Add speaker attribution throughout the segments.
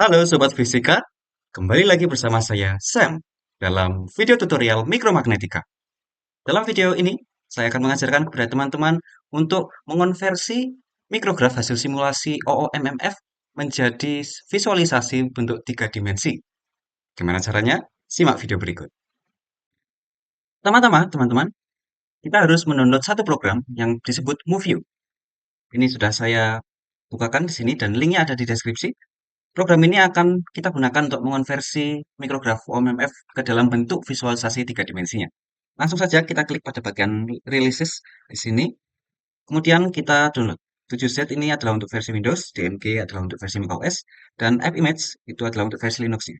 Speaker 1: Halo Sobat Fisika, kembali lagi bersama saya Sam dalam video tutorial mikromagnetika. Dalam video ini, saya akan mengajarkan kepada teman-teman untuk mengonversi mikrograf hasil simulasi OOMMF menjadi visualisasi bentuk tiga dimensi. Gimana caranya? Simak video berikut. Pertama-tama, teman-teman, kita harus mendownload satu program yang disebut MoveView. Ini sudah saya bukakan di sini dan linknya ada di deskripsi. Program ini akan kita gunakan untuk mengonversi mikrograf OMMF ke dalam bentuk visualisasi tiga dimensinya. Langsung saja kita klik pada bagian releases di sini. Kemudian kita download. 7Z ini adalah untuk versi Windows, DMG adalah untuk versi macOS, dan AppImage itu adalah untuk versi Linux.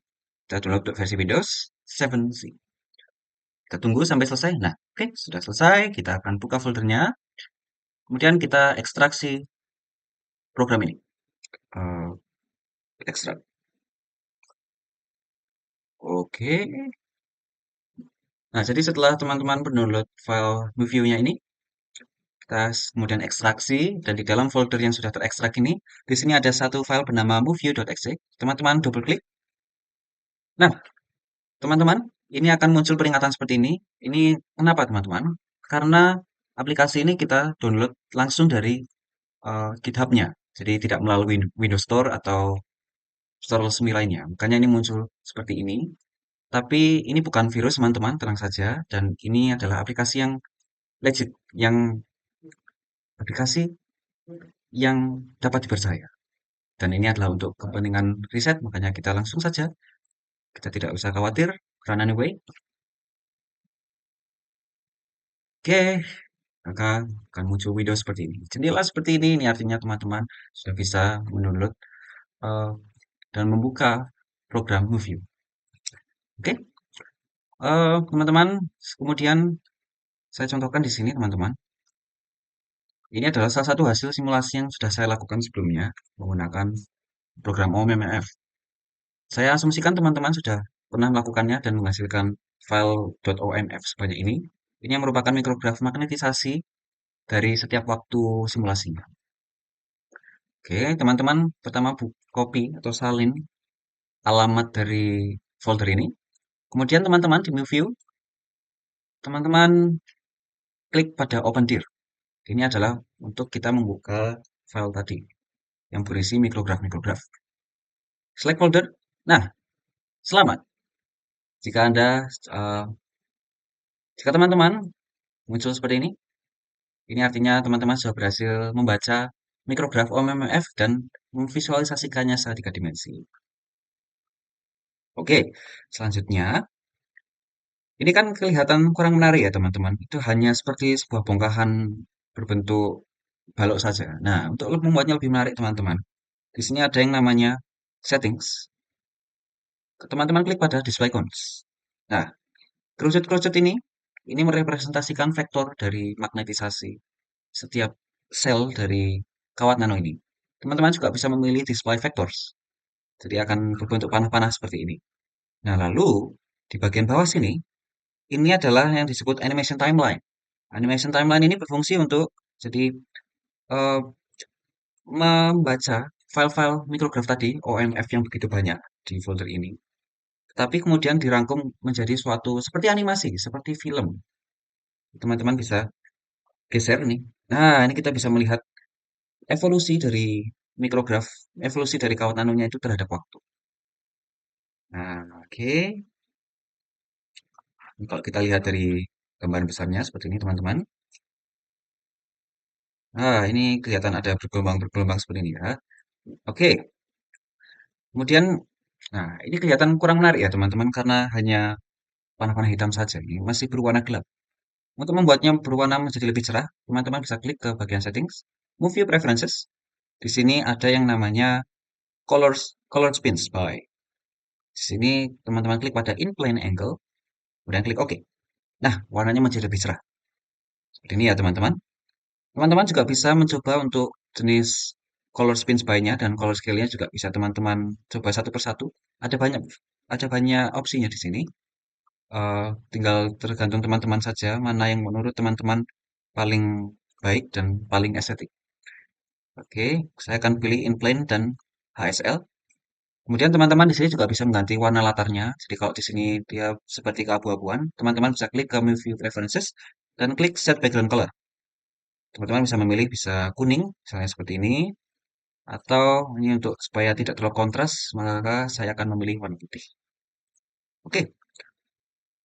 Speaker 1: Kita download untuk versi Windows 7C. Kita tunggu sampai selesai. Nah, oke, sudah selesai. Kita akan buka foldernya. Kemudian kita ekstraksi program ini. Eh, Ekstrak. Oke. Nah, jadi setelah teman-teman mendownload file MoveView-nya ini, kita kemudian ekstraksi, dan di dalam folder yang sudah terekstrak ini, di sini ada satu file bernama moveview.exe. Teman-teman double klik. Nah, teman-teman, ini akan muncul peringatan seperti ini. Ini kenapa, teman-teman? Karena aplikasi ini kita download langsung dari GitHub-nya. Jadi tidak melalui Windows Store atau store resmi lainnya. Makanya ini muncul seperti ini. Tapi ini bukan virus, teman-teman, tenang saja. Dan ini adalah aplikasi yang legit, yang aplikasi yang dapat dipercaya. Dan ini adalah untuk kepentingan riset, makanya kita langsung saja. Kita tidak usah khawatir, run anyway. Oke, maka akan muncul video seperti ini. Jendela seperti ini artinya teman-teman sudah bisa mendownload eh, dan membuka program MoveView. Oke, teman-teman, kemudian saya contohkan di sini, teman-teman. Ini adalah salah satu hasil simulasi yang sudah saya lakukan sebelumnya menggunakan program OMMF. Saya asumsikan teman-teman sudah pernah melakukannya dan menghasilkan file .omf sebanyak ini. Ini yang merupakan mikrograf magnetisasi dari setiap waktu simulasinya. Oke, teman-teman pertama copy atau salin alamat dari folder ini. Kemudian teman-teman di New View, teman-teman klik pada Open Dir. Ini adalah untuk kita membuka file tadi yang berisi mikrograf-mikrograf. Select folder. Nah, selamat. Jika Anda, eh, jika teman-teman muncul seperti ini artinya teman-teman sudah berhasil membaca mikrograf OMMF dan memvisualisasikannya secara tiga dimensi. Oke, selanjutnya, ini kan kelihatan kurang menarik ya teman-teman. Itu hanya seperti sebuah bongkahan berbentuk balok saja. Nah, untuk membuatnya lebih menarik teman-teman, di sini ada yang namanya settings. Teman-teman klik pada display counts. Nah, kerucut-kerucut ini merepresentasikan vektor dari magnetisasi setiap sel dari kawat nano ini. Teman-teman juga bisa memilih display vectors. Jadi akan berbentuk panah-panah seperti ini. Nah, lalu di bagian bawah sini, ini adalah yang disebut animation timeline. Animation timeline ini berfungsi untuk jadi eh, membaca file-file mikrograf tadi, OMF yang begitu banyak di folder ini. Tapi kemudian dirangkum menjadi suatu seperti animasi, seperti film. Teman-teman bisa geser nih. Nah, ini kita bisa melihat evolusi dari mikrograf, evolusi dari kawat nanonya itu terhadap waktu. Nah, oke. Kalau kita lihat dari gambaran besarnya seperti ini, teman-teman. Nah, ini kelihatan ada bergelombang-bergelombang seperti ini ya. Oke. Kemudian, nah ini kelihatan kurang menarik ya, teman-teman, karena hanya panah-panah hitam saja. Ini masih berwarna gelap. Untuk membuatnya berwarna menjadi lebih cerah, teman-teman bisa klik ke bagian settings, Move View Preferences. Di sini ada yang namanya Color Spins by. Di sini teman-teman klik pada In Plane Angle, kemudian klik OK. Nah, warnanya menjadi lebih cerah. Seperti ini ya, teman-teman. Teman-teman juga bisa mencoba untuk jenis color spin by-nya dan color scale-nya juga bisa teman-teman coba satu persatu. Ada banyak opsinya di sini. Tinggal tergantung teman-teman saja mana yang menurut teman-teman paling baik dan paling estetik. Oke, saya akan pilih in plane dan HSL. Kemudian teman-teman di sini juga bisa mengganti warna latarnya. Jadi kalau di sini dia seperti keabu-abuan, teman-teman bisa klik ke View Preferences dan klik Set Background Color. Teman-teman bisa memilih bisa kuning, misalnya seperti ini, atau ini untuk supaya tidak terlalu kontras, maka saya akan memilih warna putih. Oke,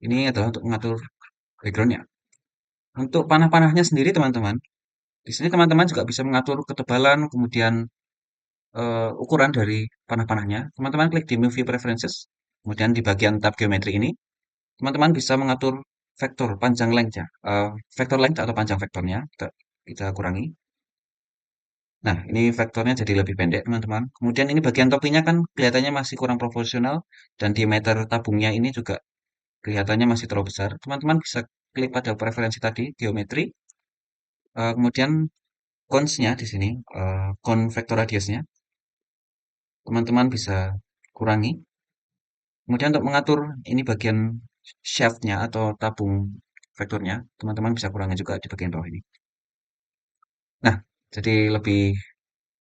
Speaker 1: ini adalah untuk mengatur backgroundnya. Untuk panah-panahnya sendiri teman-teman, di sini teman-teman juga bisa mengatur ketebalan, kemudian ukuran dari panah-panahnya. Teman-teman klik di View Preferences, kemudian di bagian tab geometri ini, teman-teman bisa mengatur vektor panjang length-nya, vektor length atau panjang vektornya, kita kurangi. Nah, ini vektornya jadi lebih pendek, teman-teman. Kemudian ini bagian topinya kan kelihatannya masih kurang proporsional, dan diameter tabungnya ini juga kelihatannya masih terlalu besar. Teman-teman bisa klik pada preferensi tadi, geometri, kemudian cons-nya di sini, con vektor radiusnya, teman-teman bisa kurangi. Kemudian untuk mengatur ini bagian shaft-nya atau tabung vektornya, teman-teman bisa kurangi juga di bagian bawah ini. Nah, jadi lebih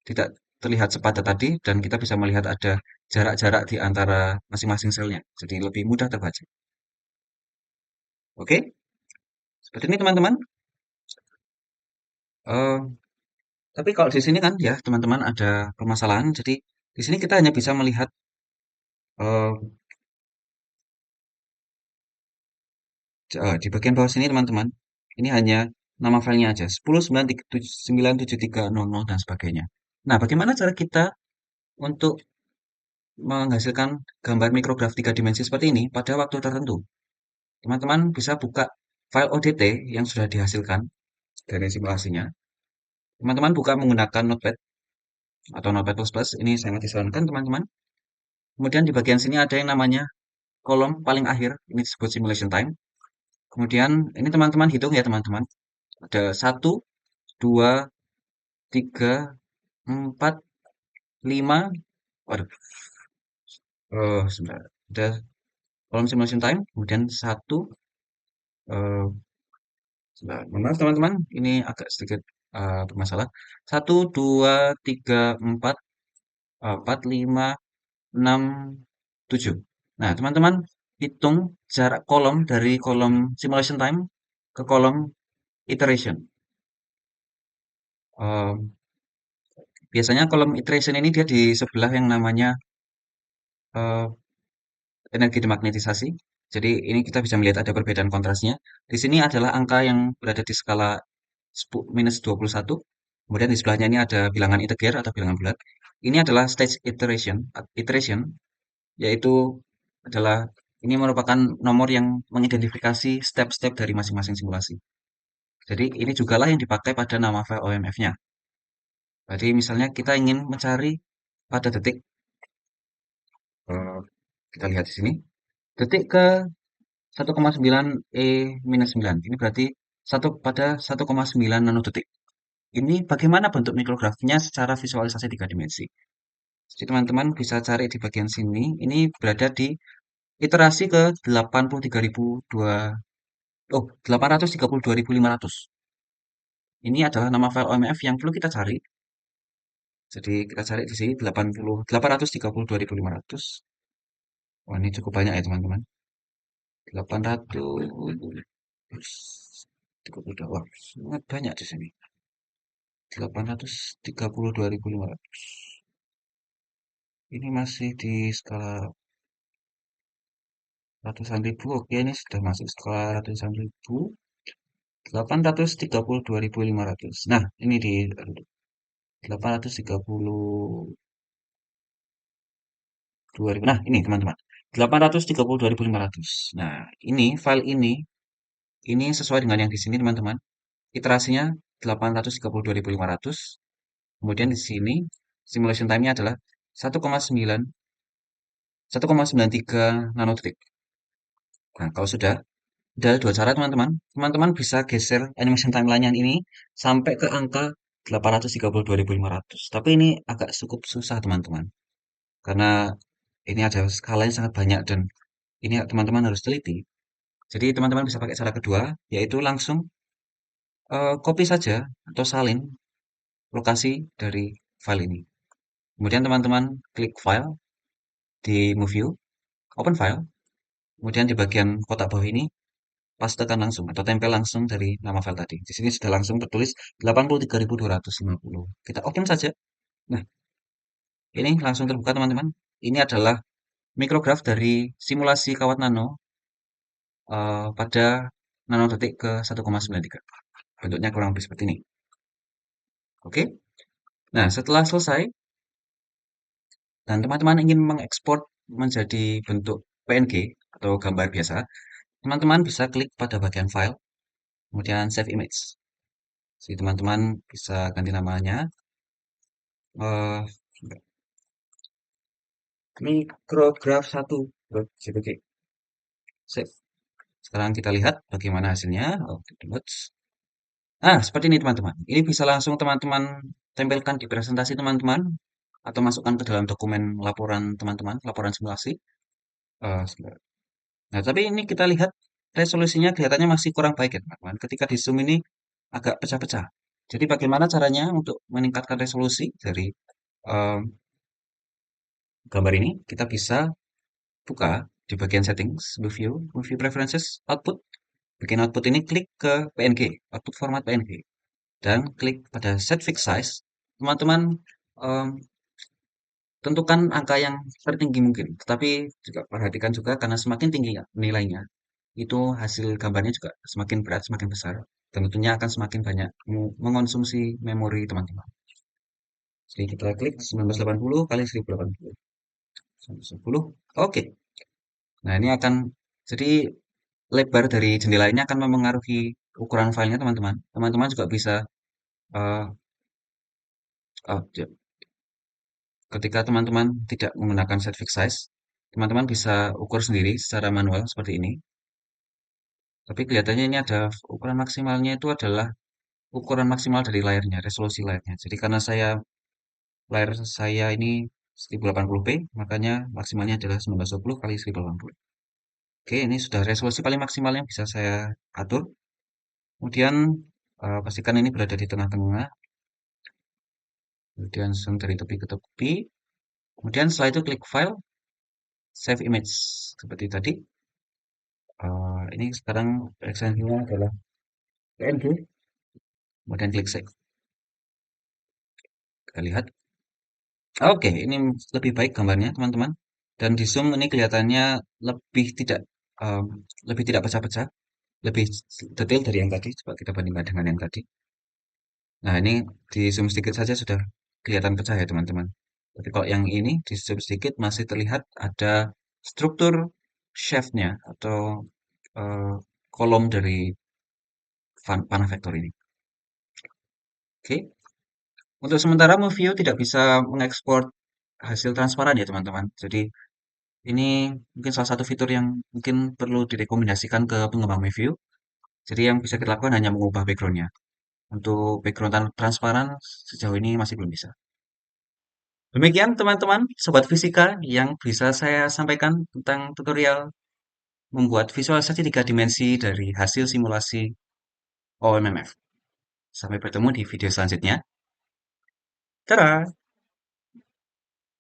Speaker 1: tidak terlihat sepadat tadi dan kita bisa melihat ada jarak-jarak di antara masing-masing selnya. Jadi lebih mudah terbaca. Oke, seperti ini teman-teman. Eh, tapi kalau di sini kan ya teman-teman ada permasalahan. Jadi di sini kita hanya bisa melihat eh, di bagian bawah sini teman-teman. Ini hanya nama filenya aja 10.973.973.00 dan sebagainya. Nah, bagaimana cara kita untuk menghasilkan gambar mikrograf 3 dimensi seperti ini pada waktu tertentu? Teman-teman bisa buka file ODT yang sudah dihasilkan dari simulasinya. Teman-teman buka menggunakan Notepad atau Notepad++. Ini sangat disarankan teman-teman. Kemudian di bagian sini ada yang namanya kolom paling akhir. Ini disebut simulation time. Kemudian ini teman-teman hitung ya teman-teman. Ada 1, 2, 3, 4, 5. Waduh, sebentar. Ada kolom simulation time. Kemudian 1. eh, Sebentar. Mohon maaf teman-teman. Ini agak sedikit bermasalah. 1, 2, 3, 4, 4, 5, 6, 7. Nah, teman-teman hitung jarak kolom dari kolom simulation time ke kolom iteration. Eh, Biasanya kolom iteration ini dia di sebelah yang namanya eh, energi demagnetisasi. Jadi ini kita bisa melihat ada perbedaan kontrasnya. Di sini adalah angka yang berada di skala -21. Kemudian di sebelahnya ini ada bilangan integer atau bilangan bulat. Ini adalah stage iteration, yaitu adalah ini merupakan nomor yang mengidentifikasi step-step dari masing-masing simulasi. Jadi ini jugalah yang dipakai pada nama file OMF-nya. Jadi misalnya kita ingin mencari pada detik, eh, kita lihat di sini, detik ke 1,9 E minus 9. Ini berarti 1/1,9 nanodetik. Ini bagaimana bentuk mikrografinya secara visualisasi 3 dimensi. Jadi teman-teman bisa cari di bagian sini. Ini berada di iterasi ke 832.500. Ini adalah nama file OMF yang perlu kita cari. Jadi kita cari di sini 832.500. Wah, ini cukup banyak ya teman-teman. 832. Wah, sangat banyak di sini. 832.500. Ini masih di skala ratusan ribu. Oke, ini sudah masuk skala ratusan ribu. 832.500. Nah, ini di 832.000. Nah, ini teman-teman. 832.500. Nah, ini file ini sesuai dengan yang di sini teman-teman. Iterasinya 832.500. Kemudian di sini simulation time-nya adalah 1,93 nanodetik. Nah, kalau sudah ada dua cara teman-teman. Teman-teman bisa geser animation timeline ini sampai ke angka 832.500. Tapi ini agak cukup susah teman-teman. Karena ini ada skala yang sangat banyak dan ini teman-teman harus teliti. Jadi teman-teman bisa pakai cara kedua, yaitu langsung copy saja atau salin lokasi dari file ini. Kemudian teman-teman klik file, di Movie, open file, kemudian di bagian kotak bawah ini pastekan langsung atau tempel langsung dari nama file tadi. Di sini sudah langsung tertulis 83.250. Kita open saja. Nah, ini langsung terbuka teman-teman. Ini adalah mikrograf dari simulasi kawat nano pada nanodetik ke 1,93. Bentuknya kurang lebih seperti ini. Oke. Nah, setelah selesai dan teman-teman ingin mengekspor menjadi bentuk PNG atau gambar biasa, teman-teman bisa klik pada bagian file, kemudian save image. Jadi teman-teman bisa ganti namanya eh mikrograf 1 JPG. Save. Sekarang kita lihat bagaimana hasilnya. Oh, nah, seperti ini teman-teman. Ini bisa langsung teman-teman tempelkan di presentasi teman-teman atau masukkan ke dalam dokumen laporan teman-teman, laporan simulasi. Sebentar. Nah, tapi ini kita lihat resolusinya kelihatannya masih kurang baik ya teman-teman. Ketika di zoom ini agak pecah-pecah. Jadi bagaimana caranya untuk meningkatkan resolusi dari em, gambar ini? Kita bisa buka di bagian settings, review preferences, output. Bikin output ini klik ke PNG, output format PNG. Dan klik pada set fix size. Teman-teman em, tentukan angka yang tertinggi mungkin. Tetapi juga perhatikan juga karena semakin tinggi ya nilainya, itu hasil gambarnya juga semakin berat, semakin besar. Dan tentunya akan semakin banyak mengonsumsi memori teman-teman. Jadi kita klik 1980 kali 1080. 10. Oke. Nah, ini akan jadi lebar dari jendela ini akan memengaruhi ukuran filenya teman-teman. Teman-teman juga bisa eh, ketika teman-teman tidak menggunakan set fix size, teman-teman bisa ukur sendiri secara manual seperti ini. Tapi kelihatannya ini ada ukuran maksimalnya itu adalah ukuran maksimal dari layarnya, resolusi layarnya. Jadi karena layar saya ini 1080p, makanya maksimalnya adalah 1920 kali 1080. Oke, ini sudah resolusi paling maksimal yang bisa saya atur. Kemudian pastikan ini berada di tengah-tengah. Kemudian zoom dari tepi ke tepi. Kemudian setelah itu klik file, save image seperti tadi. Ini sekarang ekstensinya adalah PNG. Kemudian klik save. Kita lihat. Oke, ini lebih baik gambarnya, teman-teman. Dan di zoom ini kelihatannya lebih tidak em, lebih tidak pecah-pecah, lebih detail dari yang tadi. Coba kita bandingkan dengan yang tadi. Nah, ini di zoom sedikit saja sudah kelihatan pecah ya, teman-teman. Tapi kalau yang ini di zoom sedikit masih terlihat ada struktur shaft-nya atau eh, kolom dari panah vektor ini. Oke, untuk sementara Movio tidak bisa mengekspor hasil transparan ya, teman-teman. Jadi ini mungkin salah satu fitur yang mungkin perlu direkomendasikan ke pengembang review. Jadi yang bisa kita lakukan hanya mengubah backgroundnya. Untuk background transparan sejauh ini masih belum bisa. Demikian teman-teman, sobat fisika yang bisa saya sampaikan tentang tutorial membuat visualisasi 3 dimensi dari hasil simulasi OMMF. Sampai bertemu di video selanjutnya. Dadah!